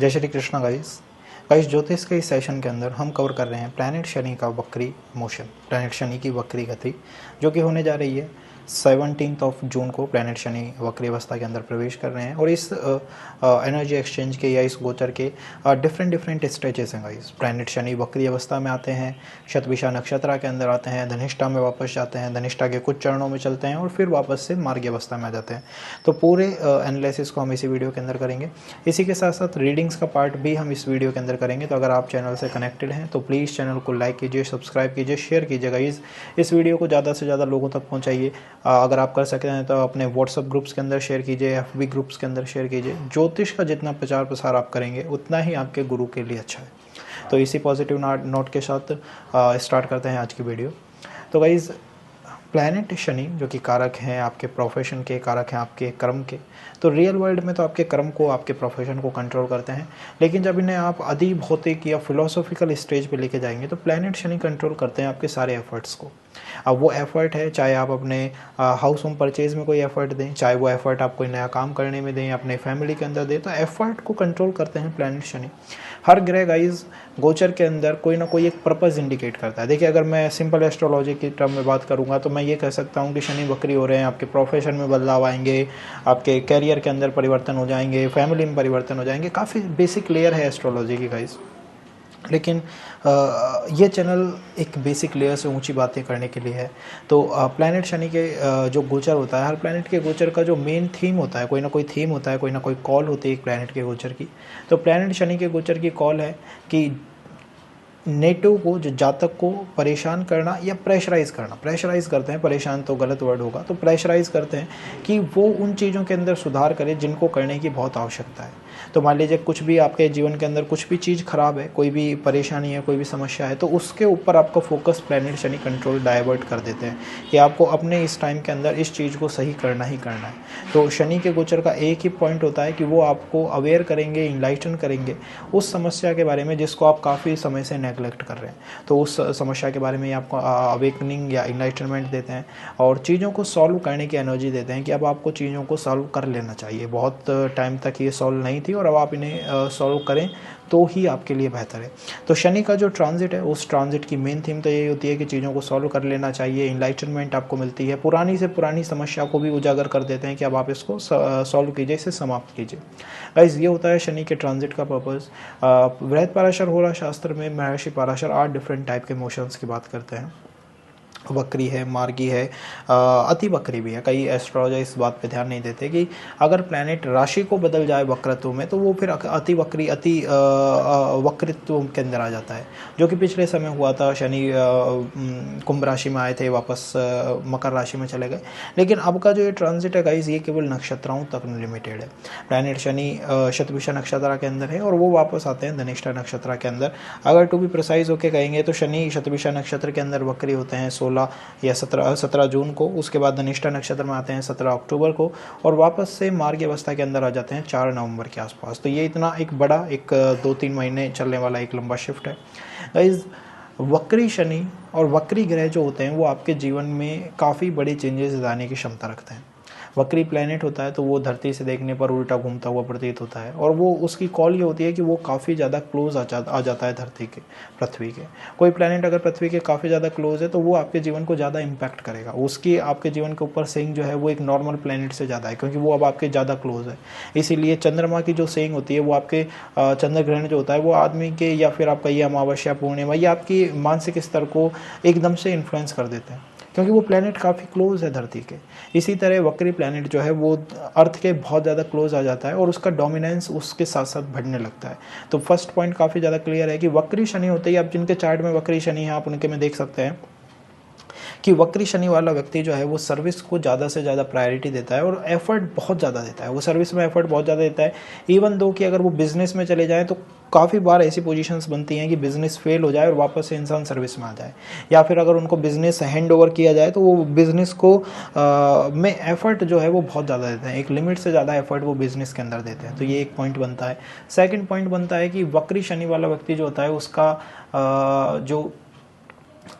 जय श्री कृष्णा गाइस। ज्योतिष के इस सेशन के अंदर हम कवर कर रहे हैं प्लैनेट शनि का वक्री मोशन, प्लैनेट शनि की वक्री गति जो कि होने जा रही है 17 जून को। प्लैनेट शनि वक्री अवस्था के अंदर प्रवेश कर रहे हैं और इस एनर्जी एक्सचेंज के या इस गोचर के डिफरेंट स्टेजेस हैं गाइस। प्लैनेट शनि वक्री अवस्था में आते हैं, शतभिषा नक्षत्र के अंदर आते हैं, धनिष्ठा में वापस जाते हैं, धनिष्ठा के कुछ चरणों में चलते हैं और फिर वापस से मार्गी अवस्था में आ जाते हैं। तो पूरे एनालिसिस को हम इसी वीडियो के अंदर करेंगे। इसी के साथ साथ रीडिंग्स का पार्ट भी हम इस वीडियो के अंदर करेंगे। तो अगर आप चैनल से कनेक्टेड हैं तो प्लीज़ चैनल को लाइक कीजिए, सब्सक्राइब कीजिए, शेयर कीजिए गाइस। इस वीडियो को ज़्यादा से ज़्यादा लोगों तक पहुंचाइए। अगर आप कर सकते हैं तो अपने व्हाट्सअप ग्रुप्स के अंदर शेयर कीजिए, FB ग्रुप्स के अंदर शेयर कीजिए। ज्योतिष का जितना प्रचार प्रसार आप करेंगे उतना ही आपके गुरु के लिए अच्छा है। तो इसी पॉजिटिव नोट के साथ स्टार्ट करते हैं आज की वीडियो। तो गाइज़, प्लैनेट शनि जो कि कारक हैं आपके प्रोफेशन के, कारक हैं आपके कर्म के। तो रियल वर्ल्ड में तो आपके कर्म को, आपके प्रोफेशन को कंट्रोल करते हैं, लेकिन जब इन्हें आप अधि भौतिक या फिलोसॉफिकल स्टेज पे लेके जाएंगे तो प्लैनेट शनि कंट्रोल करते हैं आपके सारे एफर्ट्स को। अब वो एफर्ट है, चाहे आप अपने हाउस होम परचेज में कोई एफर्ट दें, चाहे वो एफर्ट आप कोई नया काम करने में दें, अपने फैमिली के अंदर दें, तो एफर्ट को कंट्रोल करते हैं प्लैनेट शनि। हर ग्रह गाइज गोचर के अंदर कोई ना कोई एक पर्पस इंडिकेट करता है। देखिए, अगर मैं सिंपल एस्ट्रोलॉजी की टर्म में बात करूंगा तो मैं ये कह सकता हूँ कि शनि वक्री हो रहे हैं, आपके प्रोफेशन में बदलाव आएंगे, आपके कैरियर के अंदर परिवर्तन हो जाएंगे, फैमिली में परिवर्तन हो जाएंगे। काफ़ी बेसिक लेयर है एस्ट्रोलॉजी की गाइज, लेकिन ये चैनल एक बेसिक लेयर से ऊंची बातें करने के लिए है। तो प्लैनेट शनि के जो गोचर होता है, हर प्लैनेट के गोचर का जो मेन थीम होता है, कोई ना कोई थीम होता है, कोई ना कोई कॉल होती है एक प्लैनेट के गोचर की। तो प्लैनेट शनि के गोचर की कॉल है कि नेटिव को, जो जातक को परेशान करना या प्रेशराइज़ करना। प्रेशराइज़ करते हैं, परेशान तो गलत वर्ड होगा, तो प्रेशराइज़ करते हैं कि वो उन चीज़ों के अंदर सुधार करे जिनको करने की बहुत आवश्यकता है। तो मान लीजिए कुछ भी आपके जीवन के अंदर कुछ भी चीज़ खराब है, कोई भी परेशानी है, कोई भी समस्या है, तो उसके ऊपर आपका focus planet Shani control divert कर देते हैं कि आपको अपने इस टाइम के अंदर इस चीज़ को सही करना ही करना है। तो शनि के गोचर का एक ही पॉइंट होता है कि वो आपको अवेयर करेंगे, इनलाइटन करेंगे उस समस्या के बारे में जिसको आप काफ़ी समय से नेगलेक्ट कर रहे हैं। तो उस समस्या के बारे में आपको अवेकनिंग या इनलाइटनमेंट देते हैं और चीज़ों को सॉल्व करने की एनर्जी देते हैं कि अब आपको चीज़ों को सॉल्व कर लेना चाहिए। बहुत टाइम तक ये सॉल्व नहीं थी और अब आप इन्हें सॉल्व करें तो ही आपके लिए बेहतर है। तो शनि का जो ट्रांजिट है, उस ट्रांजिट की मेन थीम तो यही होती है कि चीज़ों को सॉल्व कर लेना चाहिए, इनलाइटनमेंट आपको मिलती है, पुरानी से पुरानी समस्या को भी उजागर कर देते हैं कि अब आप इसको सॉल्व कीजिए, इसे समाप्त कीजिए। गाइस, ये होता है शनि के ट्रांजिट का पर्पज़। बृहद पाराशर होरा शास्त्र में महर्षि पाराशर 8 डिफरेंट टाइप के मोशंस की बात करते हैं। वक्री है, मार्गी है, अति वक्री भी है। कई एस्ट्रोलॉजर इस बात पे ध्यान नहीं देते कि अगर प्लैनेट राशि को बदल जाए वक्रत्व में तो वो फिर अति वक्री, अति वक्रित्व के अंदर आ जाता है, जो कि पिछले समय हुआ था। शनि कुंभ राशि में आए थे, वापस मकर राशि में चले गए। लेकिन अब का जो ये ट्रांजिट है गाइस, ये केवल नक्षत्रों तक लिमिटेड है। प्लैनेट शनि शतभिषा नक्षत्र के अंदर है और वो वापस आते हैं धनिष्ठा नक्षत्र के अंदर। अगर टू बी प्रिसाइज होके कहेंगे तो शनि शतभिषा नक्षत्र के अंदर वक्री होते हैं 16 या 17 जून को। उसके बाद धनिष्ठा नक्षत्र में आते हैं 17 अक्टूबर को और वापस से मार्गी अवस्था के अंदर आ जाते हैं 4 नवंबर के आसपास। तो ये इतना एक बड़ा, एक 2-3 महीने चलने वाला एक लंबा शिफ्ट है गाइस। वक्री शनि और वक्री ग्रह जो होते हैं वो आपके जीवन में काफ़ी बड़ी चेंजेस लाने की क्षमता रखते हैं। वक्री प्लैनेट होता है तो वो धरती से देखने पर उल्टा घूमता हुआ प्रतीत होता है और वो उसकी कॉल ये होती है कि वो काफ़ी ज़्यादा क्लोज आ जाता है धरती के, पृथ्वी के। कोई प्लैनेट अगर पृथ्वी के काफ़ी ज़्यादा क्लोज है तो वो आपके जीवन को ज़्यादा इम्पैक्ट करेगा। उसकी आपके जीवन के ऊपर सेइंग जो है वो एक नॉर्मल प्लैनेट से ज़्यादा है, क्योंकि वो अब आपके ज़्यादा क्लोज है। इसीलिए चंद्रमा की जो सेइंग होती है वो आपके चंद्र ग्रहण जो होता है वो आदमी के, या फिर आपका ये अमावस्या, पूर्णिमा, या आपकी मानसिक स्तर को एकदम से इन्फ्लुएंस कर देते हैं, क्योंकि वो प्लैनेट काफ़ी क्लोज है धरती के। इसी तरह वक्री प्लैनेट जो है वो अर्थ के बहुत ज़्यादा क्लोज आ जाता है और उसका डोमिनेंस उसके साथ साथ बढ़ने लगता है। तो फर्स्ट पॉइंट काफ़ी ज़्यादा क्लियर है कि वक्री शनि होते ही, आप जिनके चार्ट में वक्री शनि है आप उनके में देख सकते हैं कि वक्री शनि वाला व्यक्ति जो है वो सर्विस को ज़्यादा से ज़्यादा प्रायोरिटी देता है और एफर्ट बहुत ज़्यादा देता है। वो सर्विस में एफर्ट बहुत ज़्यादा देता है। इवन दो कि अगर वो बिजनेस में चले जाएँ तो काफ़ी बार ऐसी पोजीशंस बनती हैं कि बिज़नेस फेल हो जाए और वापस से इंसान सर्विस में आ जाए, या फिर अगर उनको बिज़नेस हैंड ओवर किया जाए तो वो बिज़नेस को में एफर्ट जो है वो बहुत ज़्यादा देते हैं। एक लिमिट से ज़्यादा एफर्ट वो बिज़नेस के अंदर देते हैं। तो ये एक पॉइंट बनता है। सेकंड पॉइंट बनता है कि वक्री शनि वाला व्यक्ति जो होता है उसका जो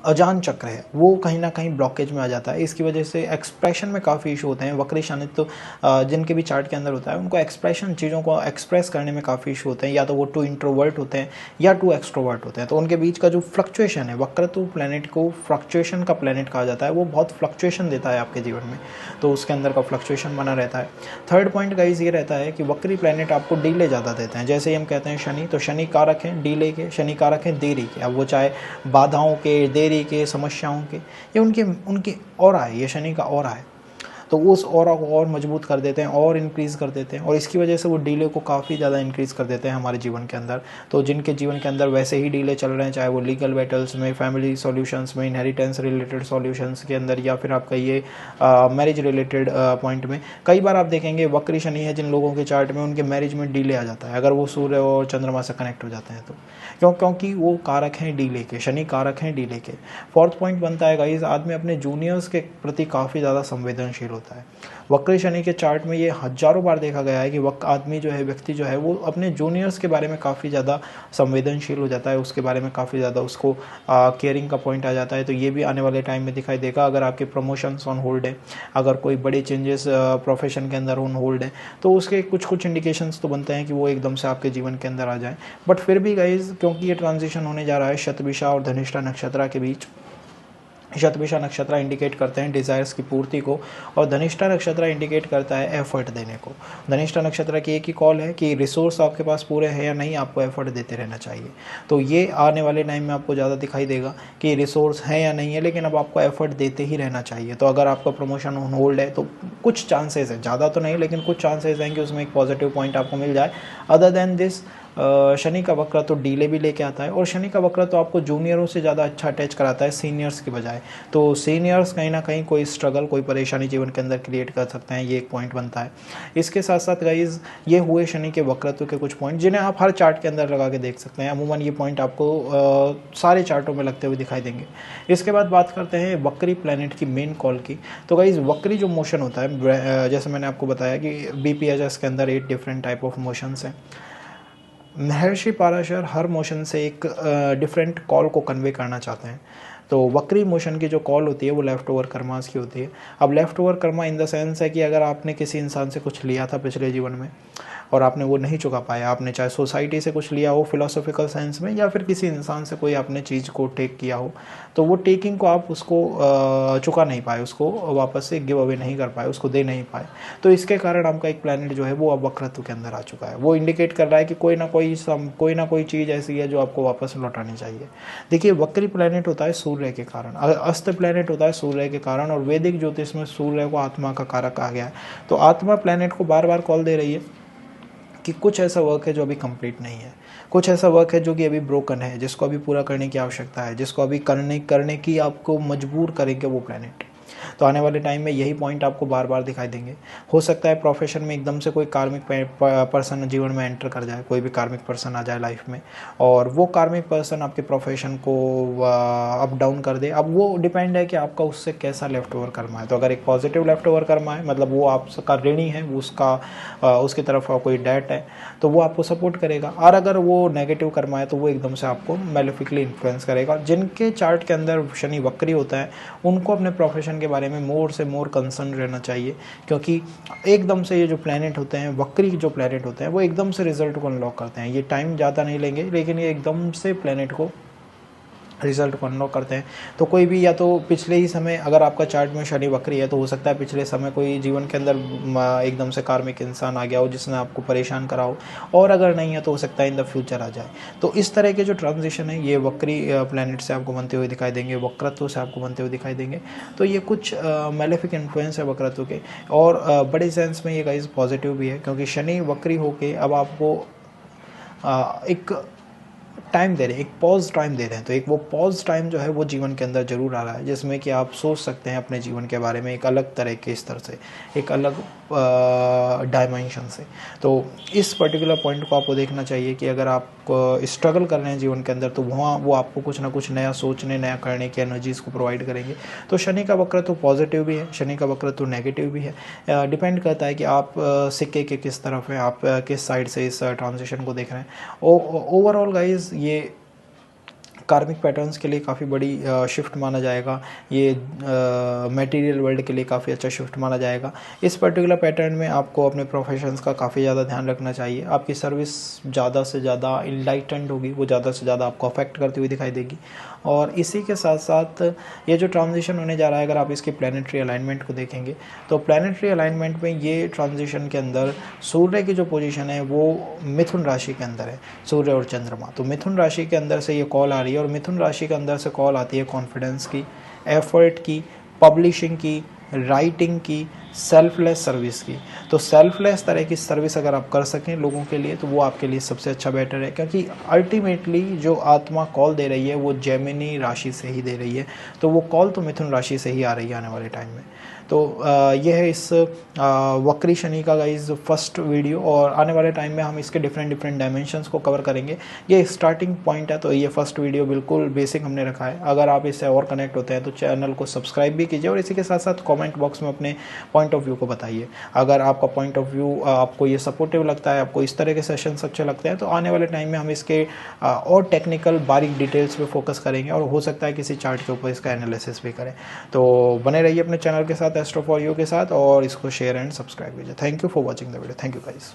अजान चक्र है वो कहीं ना कहीं ब्लॉकेज में आ जाता है। इसकी वजह से एक्सप्रेशन में काफ़ी इशू होते हैं। वक्री शनित तो जिनके भी चार्ट के अंदर होता है उनको एक्सप्रेशन, चीज़ों को एक्सप्रेस करने में काफ़ी इशू होते हैं, या तो वो टू इंट्रोवर्ट होते हैं या टू एक्सट्रोवर्ट होते हैं। तो उनके बीच का जो फ्लक्चुएशन है, वक्रतु प्लैनेट को फ्लक्चुएशन का प्लैनेट कहा जाता है, वो बहुत फ्लक्चुएशन देता है आपके जीवन में, तो उसके अंदर का फ्लक्चुएशन बना रहता है। थर्ड पॉइंट गाइस ये रहता है कि वक्री प्लैनेट आपको डिले ज़्यादा देते हैं। जैसे ही हम कहते हैं शनि, तो शनि कारक हैं डिले के, शनि कारक हैं देरी के। अब वो चाहे बाधाओं के, देरी के, समस्याओं के, ये उनके उनकी ऑरा है, ये शनि का ऑरा है। तो वो उस ऑरा को और मजबूत कर देते हैं और इंक्रीज़ कर देते हैं, और इसकी वजह से वो डीले को काफ़ी ज़्यादा इंक्रीज़ कर देते हैं हमारे जीवन के अंदर। तो जिनके जीवन के अंदर वैसे ही डीले चल रहे हैं, चाहे वो लीगल बैटल्स में, फैमिली सॉल्यूशंस में, इनहेरिटेंस रिलेटेड सॉल्यूशंस के अंदर, या फिर आपका ये मैरिज रिलेटेड पॉइंट में, कई बार आप देखेंगे वक्री शनि है जिन लोगों के चार्ट में, उनके मैरिज में डीले आ जाता है अगर वो सूर्य और चंद्रमा से कनेक्ट हो जाते हैं तो। क्योंकि वो कारक हैं डीले के, शनि कारक हैं डीले के। फोर्थ पॉइंट बनता है गाइस, आदमी अपने जूनियर्स के प्रति काफ़ी ज़्यादा संवेदनशील होता है। वक्री शनि के चार्ट में ये हजारों बार देखा गया है कि आदमी जो है, व्यक्ति जो है, वो अपने जूनियर्स के बारे में काफ़ी ज़्यादा संवेदनशील हो जाता है, उसके बारे में काफ़ी ज़्यादा उसको केयरिंग का पॉइंट आ जाता है। तो ये भी आने वाले टाइम में दिखाई देगा। अगर आपके प्रमोशंस ऑन होल्ड है, अगर कोई बड़े चेंजेस प्रोफेशन के अंदर ऑन होल्ड है, तो उसके कुछ इंडिकेशंस तो बनते हैं कि वो एकदम से आपके जीवन के अंदर आ जाए। बट फिर भी गाइज, क्योंकि ये ट्रांजिशन होने जा रहा है शतभिषा और धनिष्ठा नक्षत्र के बीच, शतभिषा नक्षत्र इंडिकेट करते हैं डिज़ायर्स की पूर्ति को, और धनिष्ठा नक्षत्र इंडिकेट करता है एफर्ट देने को। धनिष्ठा नक्षत्र की एक ही कॉल है कि रिसोर्स आपके पास पूरे हैं या नहीं, आपको एफर्ट देते रहना चाहिए। तो ये आने वाले टाइम में आपको ज़्यादा दिखाई देगा कि रिसोर्स है या नहीं है, लेकिन अब आपको एफर्ट देते ही रहना चाहिए। तो अगर आपका प्रमोशन ऑन होल्ड है तो कुछ चांसेस है, ज़्यादा तो नहीं लेकिन कुछ चांसेस हैं कि उसमें एक पॉजिटिव पॉइंट आपको मिल जाए। अदर देन दिस, शनि का वक्र तो डीले भी लेके आता है, और शनि का वक्र तो आपको जूनियरों से ज़्यादा अच्छा अटैच कराता है सीनियर्स की बजाय। तो सीनियर्स कहीं ना कहीं कोई स्ट्रगल, कोई परेशानी जीवन के अंदर क्रिएट कर सकते हैं, ये एक पॉइंट बनता है। इसके साथ साथ गाइज, ये हुए शनि के वक्रत्व के कुछ पॉइंट जिन्हें आप हर चार्ट के अंदर लगा के देख सकते हैं। अमूमन ये पॉइंट आपको सारे चार्टों में लगते हुए दिखाई देंगे। इसके बाद बात करते हैं वक्री प्लैनेट की मेन कॉल की। तो गाइज, वक्री जो मोशन होता है, जैसे मैंने आपको बताया कि BPHS के अंदर 8 डिफरेंट टाइप ऑफ मोशंस हैं। महर्षि पाराशर हर मोशन से एक डिफरेंट कॉल को कन्वे करना चाहते हैं। तो वक्री मोशन की जो कॉल होती है वो लेफ़्ट ओवर कर्मास की होती है। अब left over Karma in the sense है कि अगर आपने किसी इंसान से कुछ लिया था पिछले जीवन में और आपने वो नहीं चुका पाया, आपने चाहे सोसाइटी से कुछ लिया हो फिलोसॉफिकल सेंस में, या फिर किसी इंसान से कोई आपने चीज़ को टेक किया हो, तो वो टेकिंग को आप उसको चुका नहीं पाए, उसको वापस से गिव अवे नहीं कर पाए, उसको दे नहीं पाए। तो इसके कारण आपका एक प्लैनेट जो है वो अब वक्रत्व के अंदर आ चुका है। वो इंडिकेट कर रहा है कि कोई ना कोई चीज़ ऐसी है जो आपको वापस लौटानी चाहिए। देखिए, वक्री प्लैनेट होता है सूर्य के कारण, अस्त प्लैनेट होता है सूर्य के कारण, और वैदिक ज्योतिष में सूर्य को आत्मा का कारक कहा गया है। तो आत्मा प्लैनेट को बार बार कॉल दे रही है कि कुछ ऐसा वर्क है जो अभी कंप्लीट नहीं है, कुछ ऐसा वर्क है जो कि अभी ब्रोकन है, जिसको अभी पूरा करने की आवश्यकता है, जिसको अभी करने की आपको मजबूर करेंगे वो प्लैनेट। तो आने वाले टाइम में यही पॉइंट आपको बार बार दिखाई देंगे। हो सकता है प्रोफेशन में एकदम से कोई कार्मिक पर्सन जीवन में एंटर कर जाए, कोई भी कार्मिक पर्सन आ जाए लाइफ में, और वो कार्मिक पर्सन आपके प्रोफेशन को अप डाउन कर दे। अब वो डिपेंड है कि आपका उससे कैसा लेफ्ट ओवर कर्मा है। तो अगर एक पॉजिटिव लेफ्ट ओवर कर्मा है, मतलब वो आपका ऋणी है, वो उसकी तरफ कोई डेट है, तो वो आपको सपोर्ट करेगा। और अगर वो नेगेटिव कर्मा है तो वो एकदम से आपको मेलेफिकली इन्फ्लुएंस करेगा। जिनके चार्ट के अंदर शनि वक्री होता है उनको अपने प्रोफेशन के बारे में मोर से मोर कंसर्न रहना चाहिए, क्योंकि एकदम से ये जो प्लैनेट होते हैं, वक्री जो प्लैनेट होते हैं, वो एकदम से रिजल्ट को अनलॉक करते हैं। ये टाइम ज़्यादा नहीं लेंगे, लेकिन ये एकदम से प्लैनेट को रिजल्ट को अनलॉक करते हैं। तो कोई भी, या तो पिछले ही समय, अगर आपका चार्ट में शनि वक्री है तो हो सकता है पिछले समय कोई जीवन के अंदर एकदम से कार्मिक इंसान आ गया हो जिसने आपको परेशान करा हो, और अगर नहीं है तो हो सकता है इन द फ्यूचर आ जाए। तो इस तरह के जो ट्रांजिशन है ये वक्री प्लैनेट से आपको बनते हुए दिखाई देंगे, वक्रत्व से आपको बनते हुए दिखाई देंगे। तो ये कुछ मेलेफिक इन्फ्लुएंस है वक्रत्व के, और बड़े सेंस में ये गाइस पॉजिटिव भी है, क्योंकि शनि वक्री होके अब आपको एक टाइम दे रहे हैं, एक पॉज टाइम दे रहे हैं। तो एक वो पॉज टाइम जो है वो जीवन के अंदर जरूर आ रहा है, जिसमें कि आप सोच सकते हैं अपने जीवन के बारे में एक अलग तरह के स्तर से, एक अलग डायमेंशन से। तो इस पर्टिकुलर पॉइंट को आपको देखना चाहिए कि अगर आप स्ट्रगल कर रहे हैं जीवन के अंदर, तो वहाँ वो आपको कुछ ना कुछ नया सोचने, नया करने की एनर्जीज़ को प्रोवाइड करेंगे। तो शनि का वक्र तो पॉजिटिव भी है, शनि का वक्र तो नेगेटिव भी है। डिपेंड करता है कि आप सिक्के के किस तरफ हैं, आप किस साइड से इस ट्रांजिशन को देख रहे हैं। ओवरऑल गाइज, ये कार्मिक पैटर्न्स के लिए काफ़ी बड़ी शिफ्ट माना जाएगा। ये मटेरियल वर्ल्ड के लिए काफ़ी अच्छा शिफ्ट माना जाएगा। इस पर्टिकुलर पैटर्न में आपको अपने प्रोफेशंस का काफ़ी ज़्यादा ध्यान रखना चाहिए। आपकी सर्विस ज़्यादा से ज़्यादा इनलाइटेंड होगी, वो ज़्यादा से ज़्यादा आपको अफेक्ट करती हुई दिखाई देगी। और इसी के साथ साथ ये जो ट्रांजिशन होने जा रहा है, अगर आप इसकी प्लैनेटरी अलाइनमेंट को देखेंगे तो प्लैनेटरी अलाइनमेंट में ये ट्रांजिशन के अंदर सूर्य की जो पोजीशन है वो मिथुन राशि के अंदर है, सूर्य और चंद्रमा। तो मिथुन राशि के अंदर से ये कॉल आ रही है और मिथुन राशि के अंदर से कॉल आती है कॉन्फिडेंस की, एफर्ट की, पब्लिशिंग की, राइटिंग की, सेल्फलेस सर्विस की। तो सेल्फलेस तरह की सर्विस अगर आप कर सकें लोगों के लिए तो वो आपके लिए सबसे अच्छा बेटर है, क्योंकि अल्टीमेटली जो आत्मा कॉल दे रही है वो जेमिनी राशि से ही दे रही है। तो वो कॉल तो मिथुन राशि से ही आ रही है आने वाले टाइम में। तो ये है इस वक्री शनि का गाइज फर्स्ट वीडियो, और आने वाले टाइम में हम इसके डिफरेंट डायमेंशंस को कवर करेंगे। ये स्टार्टिंग पॉइंट है, तो ये फर्स्ट वीडियो बिल्कुल बेसिक हमने रखा है। अगर आप इससे और कनेक्ट होते हैं तो चैनल को सब्सक्राइब भी कीजिए और इसी के साथ साथ कमेंट बॉक्स में अपने पॉइंट ऑफ व्यू को बताइए। अगर आपका पॉइंट ऑफ व्यू आपको ये सपोर्टिव लगता है, आपको इस तरह के सेशंस अच्छे लगते हैं, तो आने वाले टाइम में हम इसके और टेक्निकल बारीक डिटेल्स पे फोकस करेंगे और हो सकता है किसी चार्ट के ऊपर इसका एनालिसिस भी करें। तो बने रहिए अपने चैनल के साथ, एस्ट्रो फॉर यू के साथ, और इसको शेयर एंड सब्सक्राइब कीजिए। Thank you for watching the video. Thank you guys.